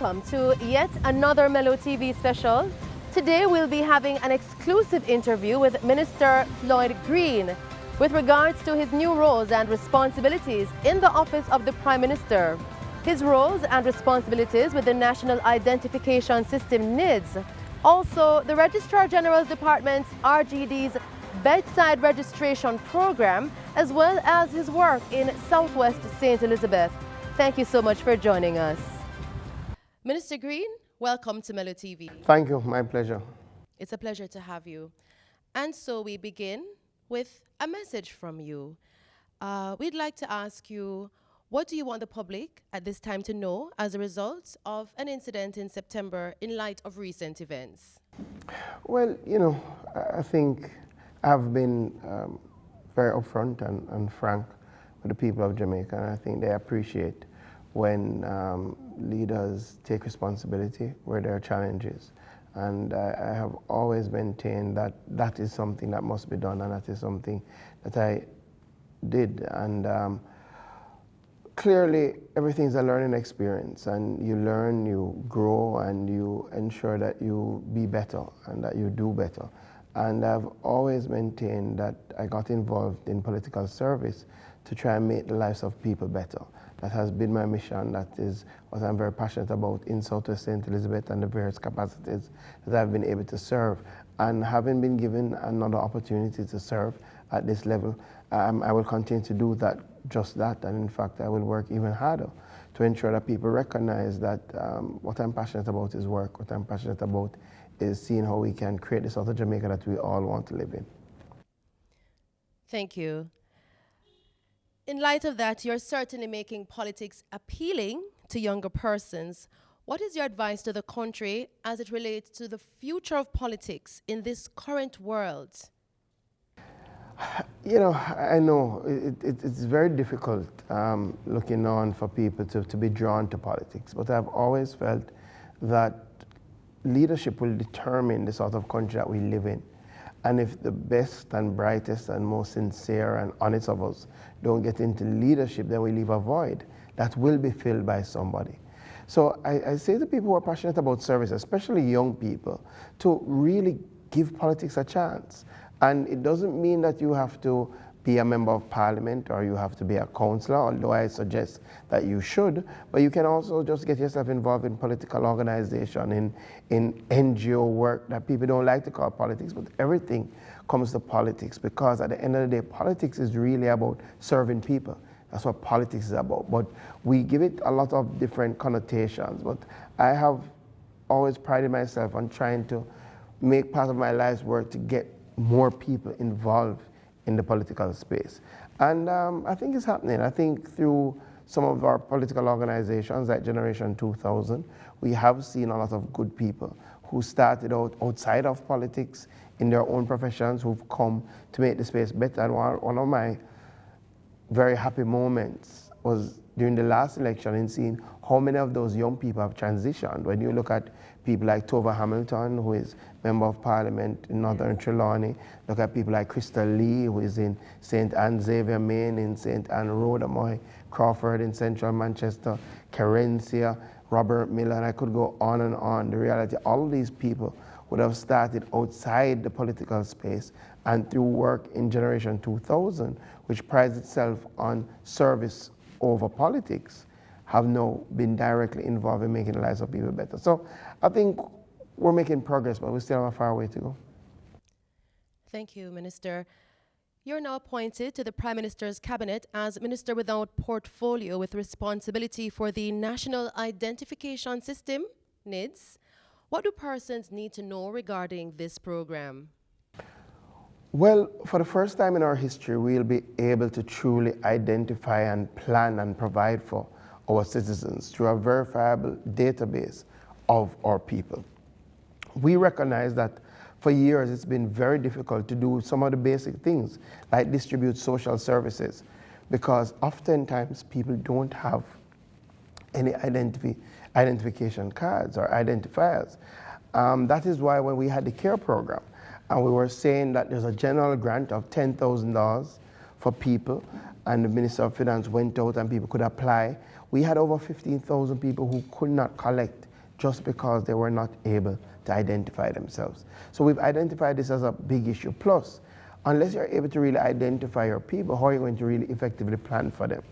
welcome to yet another Mellow TV special. Today we'll be having an exclusive interview with Minister Floyd Green with regards to his new roles and responsibilities in the office of the Prime Minister. His roles and responsibilities with the National Identification System Nids. Also, the Registrar General's Department's RGD's Bedside Registration program, as well as his work in Southwest St. Elizabeth. Thank you so much for joining us. Minister Green, welcome to Mellow TV. Thank you, my pleasure. It's a pleasure to have you. And so we begin with a message from you. We'd like to ask you, what do you want the public at this time to know as a result of an incident in September in light of recent events? Well, you know, I think I've been very upfront and frank with the people of Jamaica, and I think they appreciate when leaders take responsibility where there are challenges. And I have always maintained that that is something that must be done, and that is something that I did. And clearly, everything is a learning experience, and you learn, you grow, and you ensure that you be better and that you do better. And I've always maintained that I got involved in political service to try and make the lives of people better. That has been my mission. That is what I'm very passionate about in Southwest St. Elizabeth and the various capacities that I've been able to serve. And having been given another opportunity to serve at this level, I will continue to do that, just that. And in fact, I will work even harder to ensure that people recognize that what I'm passionate about is work. What I'm passionate about is seeing how we can create the sort of Jamaica that we all want to live in. Thank you. In light of that, you're certainly making politics appealing to younger persons. What is your advice to the country as it relates to the future of politics in this current world? You know, I know it's very difficult looking on for people to be drawn to politics, but I've always felt that leadership will determine the sort of country that we live in. And if the best and brightest and most sincere and honest of us don't get into leadership, then we leave a void that will be filled by somebody. So I say to people who are passionate about service, especially young people, to really give politics a chance. And it doesn't mean that you have to be a member of parliament or you have to be a councillor, although I suggest that you should, but you can also just get yourself involved in political organization, in NGO work that people don't like to call politics, but everything comes to politics, because at the end of the day, politics is really about serving people. That's what politics is about. But we give it a lot of different connotations. But I have always prided myself on trying to make part of my life's work to get more people involved in the political space. And I think it's happening. I think through some of our political organizations like Generation 2000, we have seen a lot of good people who started out outside of politics in their own professions, who've come to make the space better. And one of my very happy moments was during the last election in seeing how many of those young people have transitioned. When you look at people like Tova Hamilton, who is Member of Parliament in Northern Trelawney, look at people like Crystal Lee, who is in St. Anne Xavier Main, in St. Anne Road, Amoy Crawford in Central Manchester, Carencia, Robert Miller, and I could go on and on. The reality, all of these people would have started outside the political space, and through work in Generation 2000, which prides itself on service over politics, have now been directly involved in making the lives of people better. So I think we're making progress, but we still have a far way to go. Thank you, Minister. You're now appointed to the Prime Minister's Cabinet as Minister without portfolio with responsibility for the National Identification System, Nids. What do persons need to know regarding this program? Well, for the first time in our history, we'll be able to truly identify and plan and provide for our citizens through a verifiable database of our people. We recognize that for years it's been very difficult to do some of the basic things like distribute social services, because oftentimes people don't have any identification cards or identifiers. That is why when we had the CARE program, and we were saying that there's a general grant of $10,000 for people, and the Minister of Finance went out and people could apply, we had over 15,000 people who could not collect just because they were not able to identify themselves. So we've identified this as a big issue. Plus, unless you're able to really identify your people, how are you going to really effectively plan for them?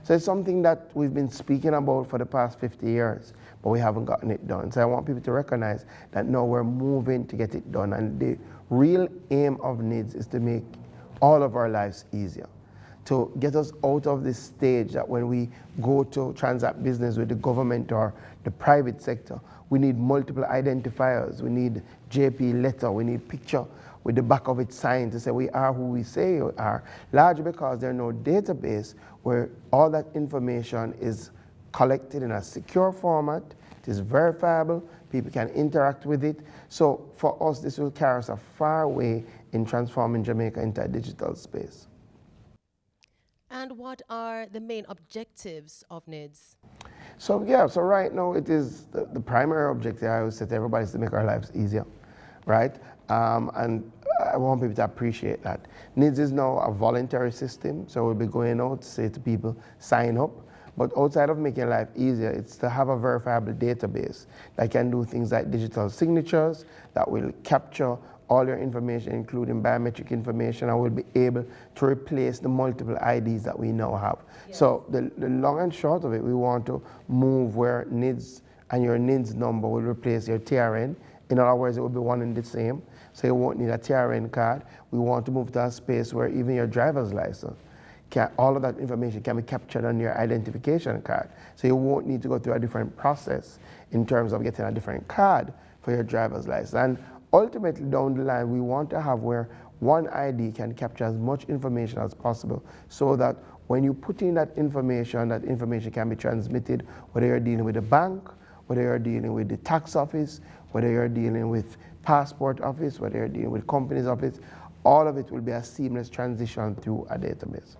So it's something that we've been speaking about for the past 50 years, but we haven't gotten it done. So I want people to recognize that now we're moving to get it done. And the real aim of Nids is to make all of our lives easier, to get us out of this stage that when we go to transact business with the government or the private sector, we need multiple identifiers, we need JP letter, we need picture with the back of it signed to say we are who we say we are, largely because there's no database where all that information is collected in a secure format, it is verifiable, people can interact with it. So for us, this will carry us a far way in transforming Jamaica into a digital space. And what are the main objectives of Nids? So right now it is the primary objective I always say to everybody is to make our lives easier, right? And I want people to appreciate that. Nids is now a voluntary system, so we'll be going out to say to people, sign up. But outside of making life easier, it's to have a verifiable database that can do things like digital signatures, that will capture all your information, including biometric information, and we'll be able to replace the multiple IDs that we now have. Yes. So the long and short of it, we want to move where Nids and your Nids number will replace your TRN. In other words, it will be one and the same. So you won't need a TRN card. We want to move to a space where even your driver's license, all of that information can be captured on your identification card. So you won't need to go through a different process in terms of getting a different card for your driver's license. And ultimately down the line, we want to have where one ID can capture as much information as possible so that when you put in that information can be transmitted, whether you're dealing with a bank, whether you're dealing with the tax office, whether you're dealing with passport office, whether you're dealing with company's office, all of it will be a seamless transition through a database.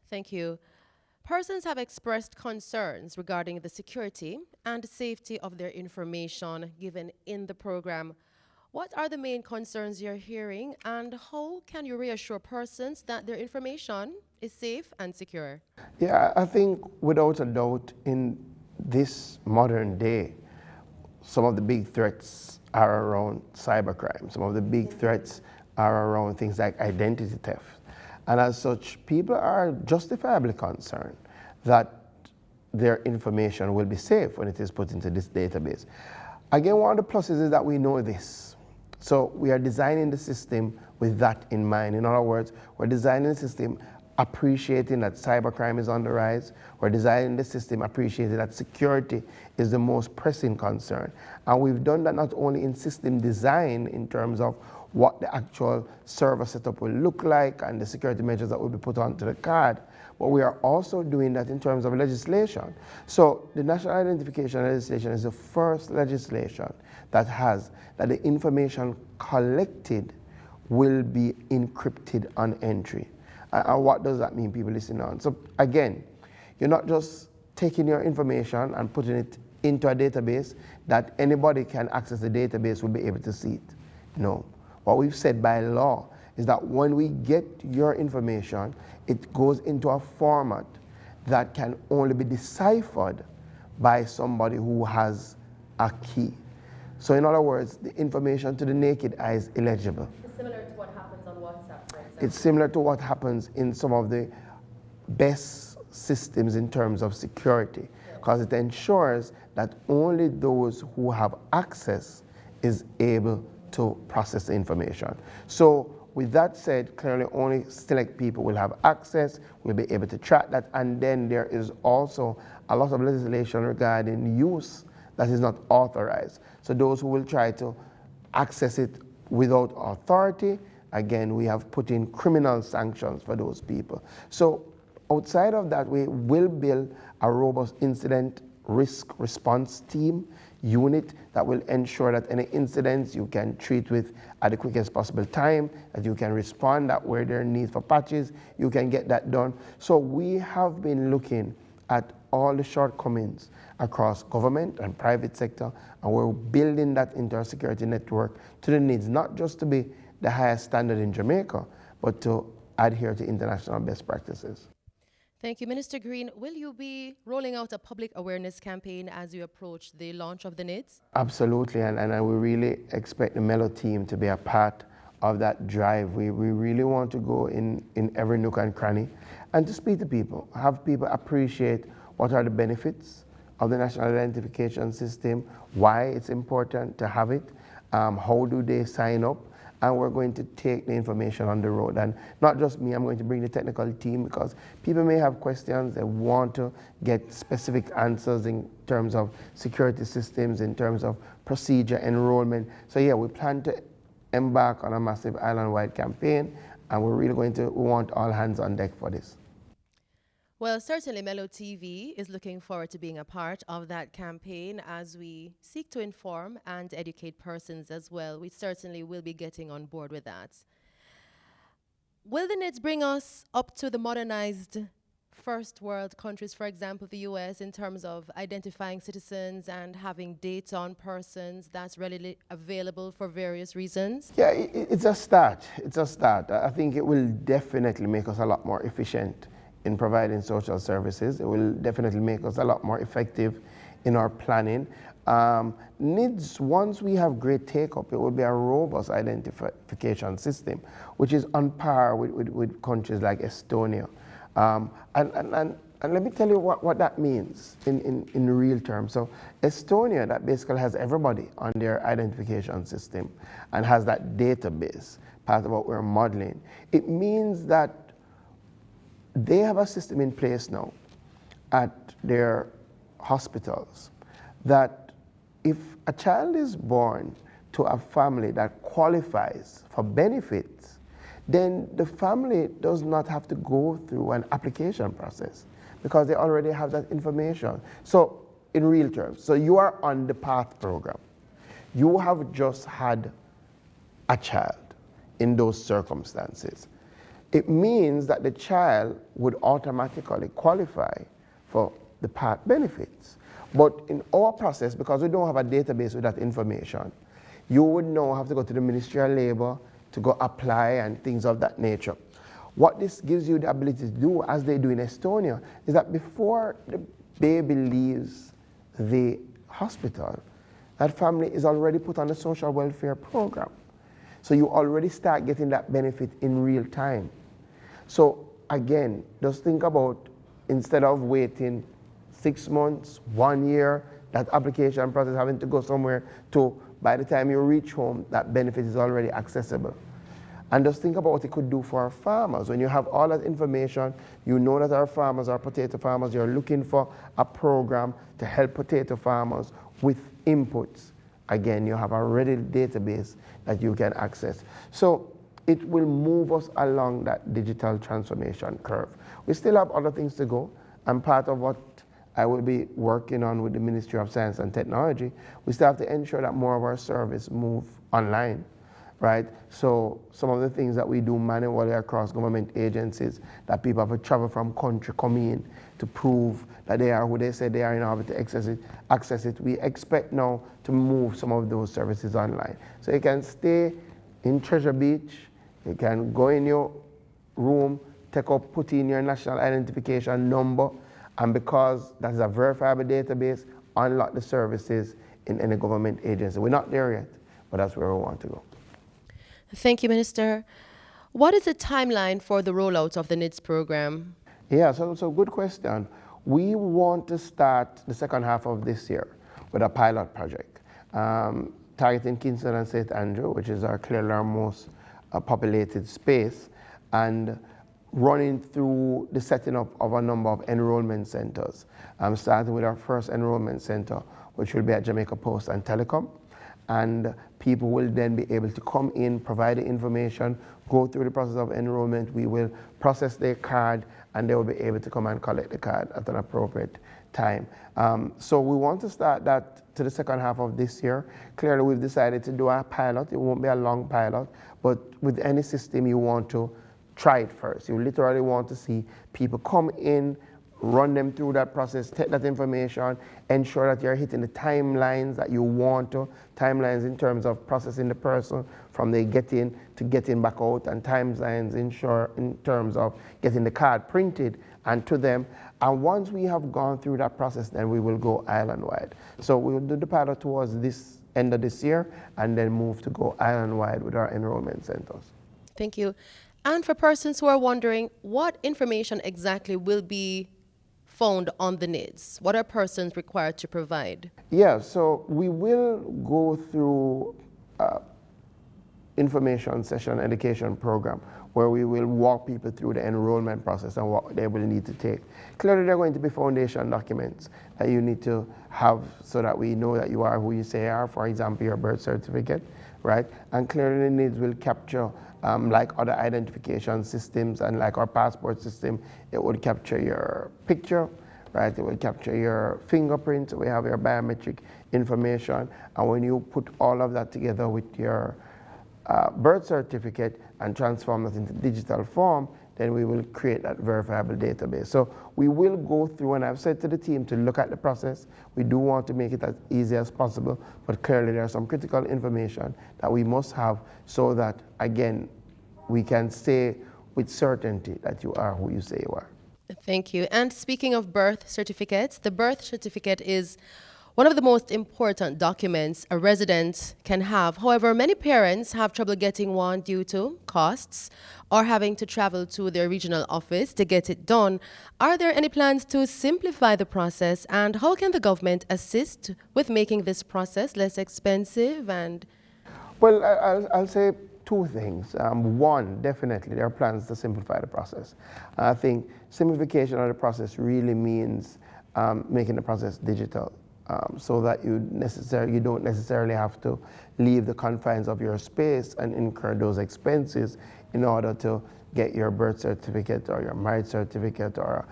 Thank you. Persons have expressed concerns regarding the security and safety of their information given in the program. What are the main concerns you're hearing, and how can you reassure persons that their information is safe and secure? Yeah, I think without a doubt in this modern day, some of the big threats are around cybercrime. Some of the big threats are around things like identity theft. And as such, people are justifiably concerned that their information will be safe when it is put into this database. Again, one of the pluses is that we know this. So we are designing the system with that in mind. In other words, we're designing the system appreciating that cybercrime is on the rise. We're designing the system appreciating that security is the most pressing concern. And we've done that not only in system design in terms of what the actual server setup will look like and the security measures that will be put onto the card, but we are also doing that in terms of legislation. So the National Identification Legislation is the first legislation that has that the information collected will be encrypted on entry. And what does that mean, people listening on? So again, you're not just taking your information and putting it into a database that anybody can access the database will be able to see it. No. What we've said by law is that when we get your information, it goes into a format that can only be deciphered by somebody who has a key. So in other words, the information to the naked eye is illegible. It's similar to what happens on WhatsApp, for example. It's similar to what happens in some of the best systems in terms of security, because it ensures that only those who have access is able to process the information. So with that said, clearly only select people will have access, will be able to track that, and then there is also a lot of legislation regarding use that is not authorized. So those who will try to access it without authority, again, we have put in criminal sanctions for those people. So outside of that, we will build a robust incident risk response team unit that will ensure that any incidents you can treat with at the quickest possible time, that you can respond, that where there are needs for patches, you can get that done. So we have been looking at all the shortcomings across government and private sector, and we're building that into our security network to the needs, not just to be the highest standard in Jamaica, but to adhere to international best practices. Thank you. Minister Green, will you be rolling out a public awareness campaign as you approach the launch of the Nids? Absolutely, and we really expect the Mellow team to be a part of that drive. We really want to go in every nook and cranny and to speak to people, have people appreciate what are the benefits of the National Identification System, why it's important to have it, how do they sign up, and we're going to take the information on the road. And not just me, I'm going to bring the technical team because people may have questions, they want to get specific answers in terms of security systems, in terms of procedure, enrollment. So yeah, we plan to embark on a massive island-wide campaign, and we're really we want all hands on deck for this. Well, certainly Mellow TV is looking forward to being a part of that campaign as we seek to inform and educate persons as well. We certainly will be getting on board with that. Will the Nids bring us up to the modernized first world countries, for example, the US, in terms of identifying citizens and having data on persons that's readily available for various reasons? Yeah, it's a start. It's a start. I think it will definitely make us a lot more efficient in providing social services. It will definitely make us a lot more effective in our planning. Nids, once we have great take-up, it will be a robust identification system, which is on par with countries like Estonia. And let me tell you what that means in real terms. So Estonia, that basically has everybody on their identification system and has that database, part of what we're modeling. It means that they have a system in place now at their hospitals that if a child is born to a family that qualifies for benefits, then the family does not have to go through an application process because they already have that information. So in real terms, so you are on the PATH program. You have just had a child in those circumstances. It means that the child would automatically qualify for the PATH benefits. But in our process, because we don't have a database with that information, you would now have to go to the Ministry of Labor to go apply and things of that nature. What this gives you the ability to do, as they do in Estonia, is that before the baby leaves the hospital, that family is already put on the social welfare program. So you already start getting that benefit in real time. So again, just think about, instead of waiting 6 months, 1 year, that application process having to go somewhere to, by the time you reach home, that benefit is already accessible. And just think about what it could do for our farmers. When you have all that information, you know that our farmers are potato farmers, you're looking for a program to help potato farmers with inputs. Again, you have a ready database that you can access. So it will move us along that digital transformation curve. We still have other things to go, and part of what I will be working on with the Ministry of Science and Technology, we still have to ensure that more of our service move online, right? So some of the things that we do manually across government agencies, that people have to travel from country, come in to prove that they are who they say they are in order to access it. We expect now to move some of those services online. So you can stay in Treasure Beach, you can go in your room, put in your national identification number, and because that is a verifiable database, unlock the services in any government agency. We're not there yet, but that's where we want to go. Thank you, Minister. What is the timeline for the rollout of the Nids program? Yeah, so good question. We want to start the second half of this year with a pilot project, targeting Kingston and St. Andrew, which is clearly our most populated space, and running through the setting up of a number of enrollment centers. Starting with our first enrollment center, which will be at Jamaica Post and Telecom. And people will then be able to come in, provide the information, go through the process of enrollment. We will process their card, and they will be able to come and collect the card at an appropriate time. So we want to start that to the second half of this year. Clearly, we've decided to do a pilot. It won't be a long pilot, but with any system, you want to try it first. You literally want to see people come in, run them through that process, take that information, ensure that you're hitting the timelines that you want to, timelines in terms of processing the person from they get in to getting back out, and timelines in terms of getting the card printed and to them. And once we have gone through that process, then we will go island-wide. So we will do the pilot towards this end of this year and then move to go island-wide with our enrollment centers. Thank you. And for persons who are wondering, what information exactly will be found on the Nids? What are persons required to provide? Yeah, so we will go through information session education program where we will walk people through the enrollment process and what they will need to take. Clearly, there are going to be foundation documents that you need to have so that we know that you are who you say you are, for example, your birth certificate, right? And clearly, the Nids will capture, like other identification systems and like our passport system, it would capture your picture, right? It will capture your fingerprint, we have your biometric information, and when you put all of that together with your birth certificate and transform that into digital form, then we will create that verifiable database. So we will go through, and I've said to the team to look at the process. We do want to make it as easy as possible, but clearly there are some critical information that we must have so that, again, we can say with certainty that you are who you say you are. Thank you. And speaking of birth certificates, the birth certificate is one of the most important documents a resident can have. However, many parents have trouble getting one due to costs or having to travel to their regional office to get it done. Are there any plans to simplify the process, and how can the government assist with making this process less expensive? And well, I'll say two things. One, definitely there are plans to simplify the process. I think simplification of the process really means making the process digital. So that you don't necessarily have to leave the confines of your space and incur those expenses in order to get your birth certificate or your marriage certificate or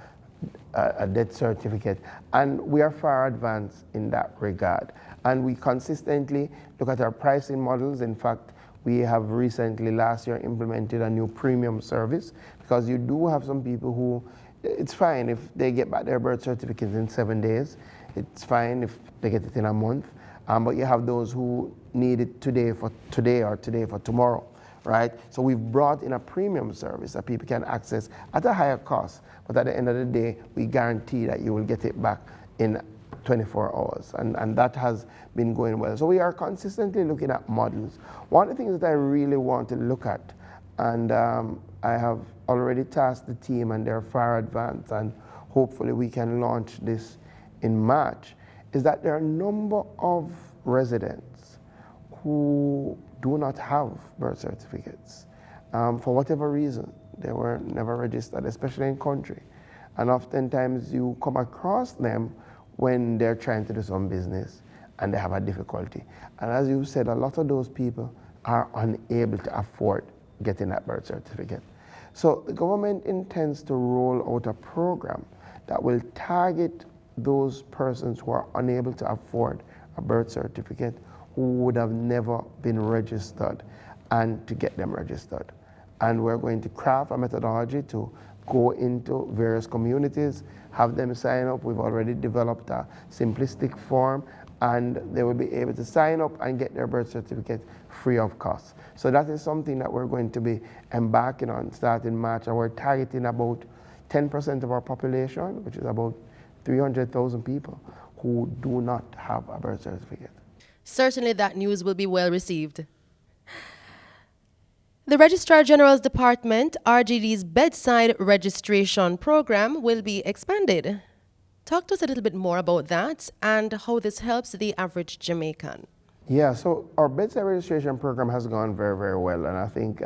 a death certificate. And we are far advanced in that regard. And we consistently look at our pricing models. In fact, we have recently, last year, implemented a new premium service, because you do have some people who, it's fine if they get back their birth certificate in 7 days. It's fine if they get it in a month, but you have those who need it today for today or today for tomorrow, right? So we've brought in a premium service that people can access at a higher cost, but at the end of the day, we guarantee that you will get it back in 24 hours, and that has been going well. So we are consistently looking at models. One of the things that I really want to look at, and I have already tasked the team, and they're far advanced, and hopefully we can launch this in March, is that there are a number of residents who do not have birth certificates. For whatever reason, they were never registered, especially in country. And oftentimes you come across them when they're trying to do some business and they have a difficulty. And as you said, a lot of those people are unable to afford getting that birth certificate. So the government intends to roll out a program that will target those persons who are unable to afford a birth certificate, who would have never been registered, and to get them registered. And we're going to craft a methodology to go into various communities, have them sign up. We've already developed a simplistic form, and they will be able to sign up and get their birth certificate free of cost. So that is something that we're going to be embarking on starting March, and we're targeting about 10% of our population, which is about 300,000 people who do not have a birth certificate. certainly that news will be well received. The Registrar General's Department, RGD's Bedside Registration program, will be expanded. Talk to us a little bit more about that and how this helps the average Jamaican. Yeah, so our bedside registration program has gone very, very well, and I think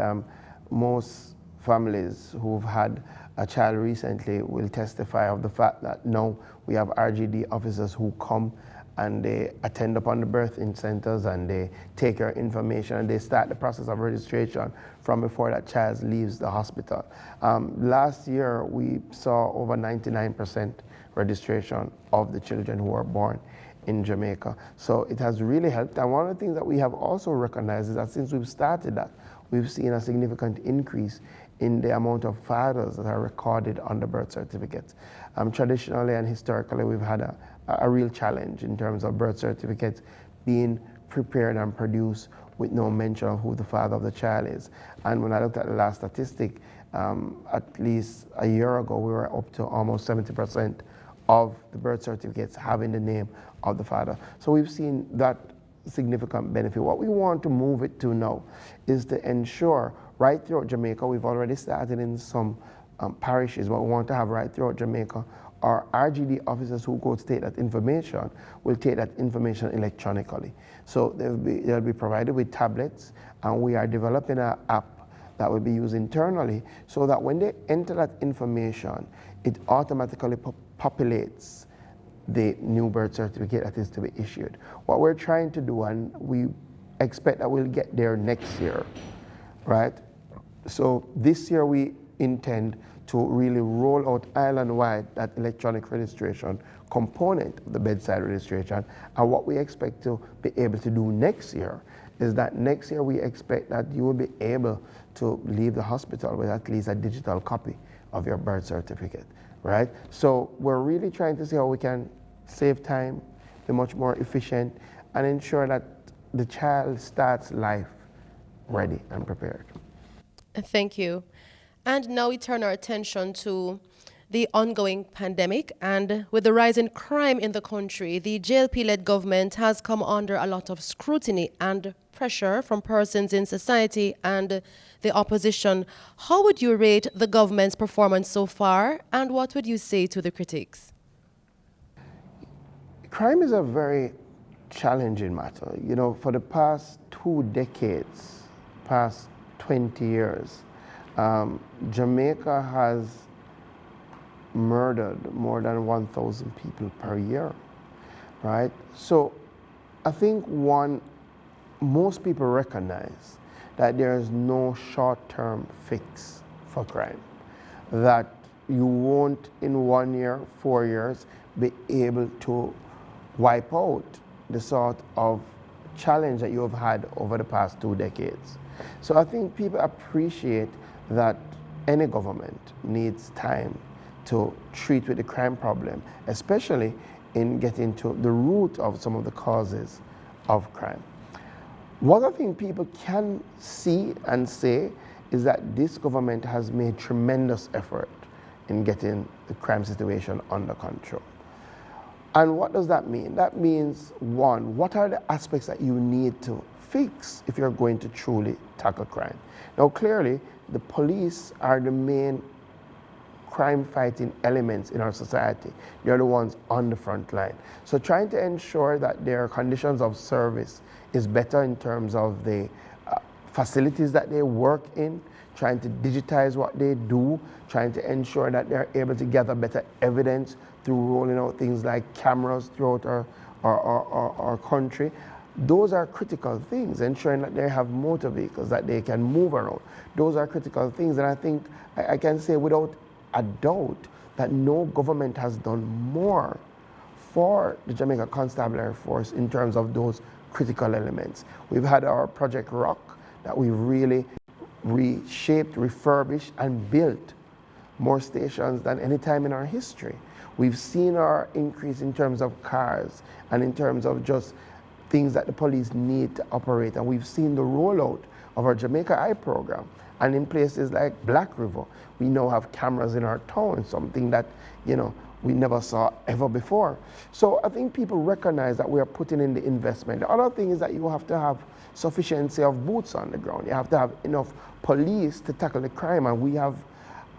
most families who've had a child recently will testify of the fact that now we have RGD officers who come and they attend upon the birthing centers and they take your information and they start the process of registration from before that child leaves the hospital. Last year we saw over 99% registration of the children who are born in Jamaica. So it has really helped. And one of the things that we have also recognized is that since we've started that, we've seen a significant increase in the amount of fathers that are recorded on the birth certificates. Traditionally and historically, we've had a real challenge in terms of birth certificates being prepared and produced with no mention of who the father of the child is. And when I looked at the last statistic, at least a year ago, we were up to almost 70% of the birth certificates having the name of the father. So we've seen that significant benefit. What we want to move it to now is to ensure right throughout Jamaica, we've already started in some parishes, but we want to have right throughout Jamaica, our RGD officers who go to take that information will take that information electronically. So they'll be provided with tablets, and we are developing an app that will be used internally so that when they enter that information, it automatically populates the new birth certificate that is to be issued. What we're trying to do, and we expect that we'll get there next year, right? So this year we intend to really roll out island-wide that electronic registration component of the bedside registration. And what we expect to be able to do next year is that next year we expect that you will be able to leave the hospital with at least a digital copy of your birth certificate, right? So we're really trying to see how we can save time, be much more efficient, and ensure that the child starts life ready and prepared. Thank you. And now we turn our attention to the ongoing pandemic. And with the rise in crime in the country, the JLP-led government has come under a lot of scrutiny and pressure from persons in society and the opposition. How would you rate the government's performance so far, and what would you say to the critics? Crime is a very challenging matter. You know, for the past 2 decades, past 20 years, Jamaica has murdered more than 1,000 people per year, right? So I think most people recognize that there is no short-term fix for crime, that you won't in 1 year, 4 years be able to wipe out the sort of challenge that you have had over the past 2 decades. So I think people appreciate that any government needs time to treat with the crime problem, especially in getting to the root of some of the causes of crime. What I think people can see and say is that this government has made tremendous effort in getting the crime situation under control. And what does that mean? That means, one, what are the aspects that you need to fix if you're going to truly tackle crime? Now, clearly, the police are the main crime-fighting elements in our society. They're the ones on the front line. So trying to ensure that their conditions of service is better in terms of the facilities that they work in, trying to digitize what they do, trying to ensure that they're able to gather better evidence through rolling out things like cameras throughout our country. Those are critical things, ensuring that they have motor vehicles that they can move around. Those are critical things, and I think I can say without a doubt that no government has done more for the Jamaica Constabulary Force in terms of those critical elements. We've had our Project Rock that we really reshaped, refurbished, and built more stations than any time in our history. We've seen our increase in terms of cars and in terms of just things that the police need to operate, and we've seen the rollout of our Jamaica Eye program. And in places like Black River, we now have cameras in our town, something that, you know, we never saw ever before. So I think people recognize that we are putting in the investment. The other thing is that you have to have sufficiency of boots on the ground. You have to have enough police to tackle the crime, and we have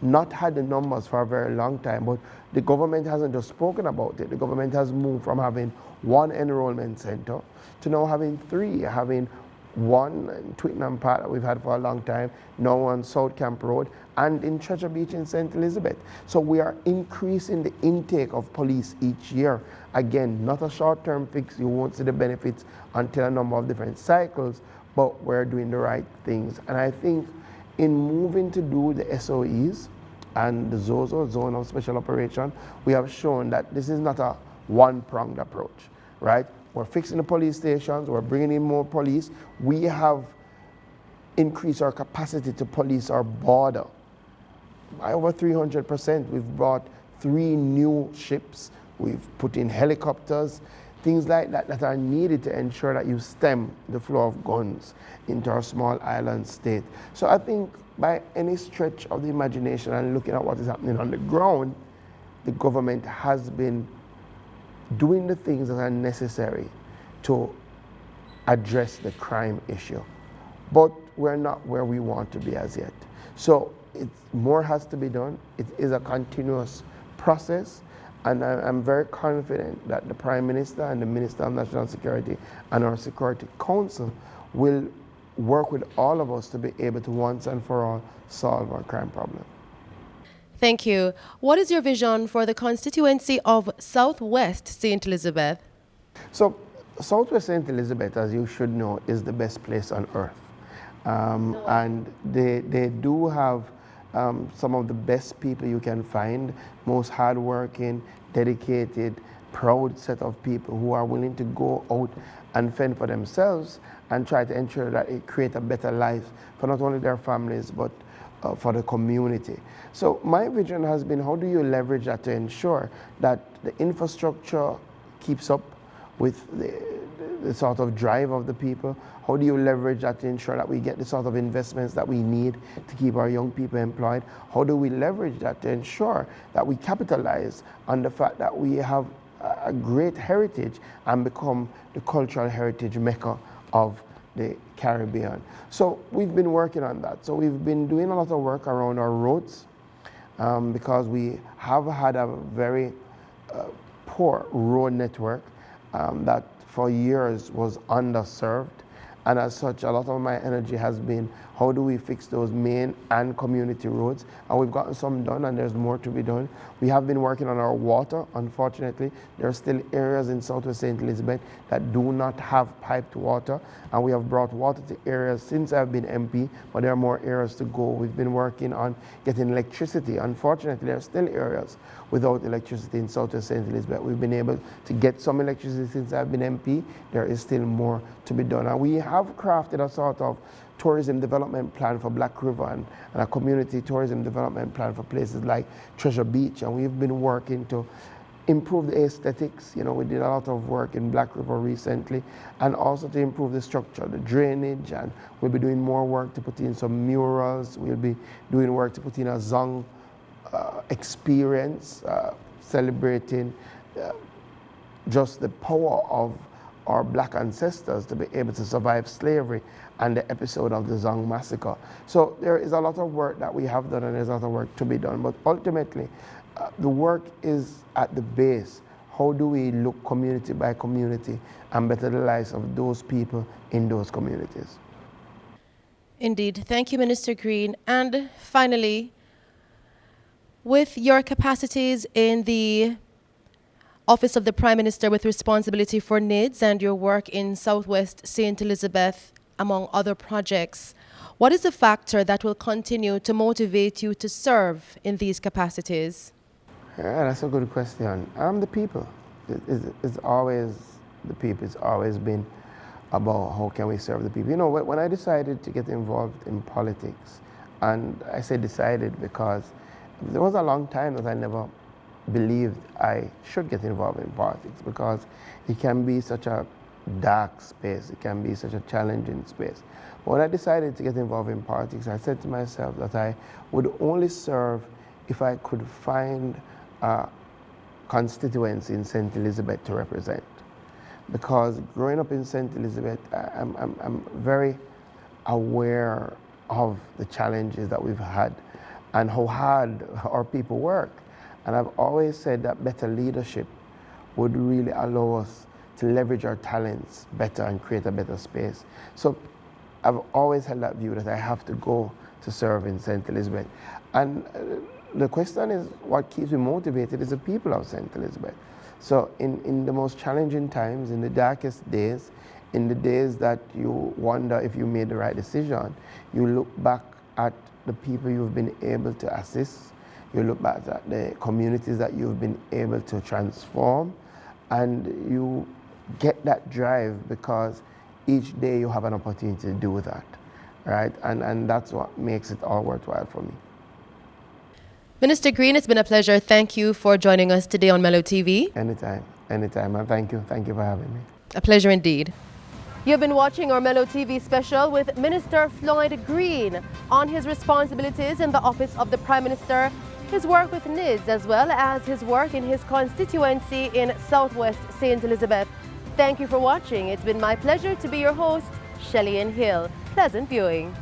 not had the numbers for a very long time, but the government hasn't just spoken about it. The government has moved from having 1 enrollment center to now having 3, having 1 in Twickenham Park that we've had for a long time, now on South Camp Road, and in Treasure Beach in St. Elizabeth. So we are increasing the intake of police each year. Again, not a short-term fix. You won't see the benefits until a number of different cycles, but we're doing the right things. And I think in moving to do the SOEs and the ZOZO, Zone of Special Operation, we have shown that this is not a one-pronged approach, right? We're fixing the police stations, we're bringing in more police. We have increased our capacity to police our border by over 300%. We've brought 3 new ships. We've put in helicopters, things like that that are needed to ensure that you stem the flow of guns into our small island state. So I think by any stretch of the imagination and looking at what is happening on the ground, the government has been doing the things that are necessary to address the crime issue. But we're not where we want to be as yet. So more has to be done. It is a continuous process, and I'm very confident that the Prime Minister and the Minister of National Security and our Security Council will work with all of us to be able to once and for all solve our crime problem. Thank you. What is your vision for the constituency of Southwest St. Elizabeth? So Southwest St. Elizabeth, as you should know, is the best place on earth. And they do have some of the best people you can find, most hardworking, dedicated, proud set of people who are willing to go out and fend for themselves and try to ensure that it create a better life for not only their families, but for the community. So my vision has been, how do you leverage that to ensure that the infrastructure keeps up with the sort of drive of the people? How do you leverage that to ensure that we get the sort of investments that we need to keep our young people employed? How do we leverage that to ensure that we capitalize on the fact that we have a great heritage and become the cultural heritage mecca of the Caribbean? So we've been working on that. So we've been doing a lot of work around our roads because we have had a very poor road network that for years was underserved. And as such, a lot of my energy has been, how do we fix those main and community roads? And we've gotten some done, and there's more to be done. We have been working on our water. Unfortunately, there are still areas in Southwest St. Elizabeth that do not have piped water. And we have brought water to areas since I've been MP, but there are more areas to go. We've been working on getting electricity. Unfortunately, there are still areas without electricity in Southwest St. Elizabeth. We've been able to get some electricity since I've been MP. There is still more to be done. And we have crafted a sort of tourism development plan for Black River and a community tourism development plan for places like Treasure Beach. And we've been working to improve the aesthetics. You know, we did a lot of work in Black River recently, and also to improve the structure, the drainage, and we'll be doing more work to put in some murals. We'll be doing work to put in a Zong experience, celebrating just the power of our Black ancestors to be able to survive slavery and the episode of the Zong massacre. So there is a lot of work that we have done, and there's a lot of work to be done. But ultimately, the work is at the base. How do we look community by community and better the lives of those people in those communities? Indeed. Thank you, Minister Green. And finally, with your capacities in the Office of the Prime Minister with responsibility for Nids and your work in Southwest St. Elizabeth, among other projects, what is the factor that will continue to motivate you to serve in these capacities? Yeah, that's a good question. The people. It's always the people. It's always been about how can we serve the people. You know, when I decided to get involved in politics, and I say decided because there was a long time that I never believed I should get involved in politics, because it can be such a dark space, it can be such a challenging space. But when I decided to get involved in politics, I said to myself that I would only serve if I could find a constituency in St. Elizabeth to represent. Because growing up in St. Elizabeth, I'm very aware of the challenges that we've had and how hard our people work. And I've always said that better leadership would really allow us to leverage our talents better and create a better space. So I've always held that view that I have to go to serve in St. Elizabeth. And the question is, what keeps me motivated is the people of St. Elizabeth. So in the most challenging times, in the darkest days, in the days that you wonder if you made the right decision, you look back at the people you've been able to assist, you look back at the communities that you've been able to transform, and you get that drive because each day you have an opportunity to do that, right? And that's what makes it all worthwhile for me. Minister Green, it's been a pleasure. Thank you for joining us today on Mellow TV. Anytime, anytime. And thank you for having me. A pleasure indeed. You've been watching our Mellow TV special with Minister Floyd Green on his responsibilities in the office of the Prime Minister, his work with Nids, as well as his work in his constituency in Southwest St. Elizabeth. Thank you for watching. It's been my pleasure to be your host, Shelley Hill. Pleasant viewing.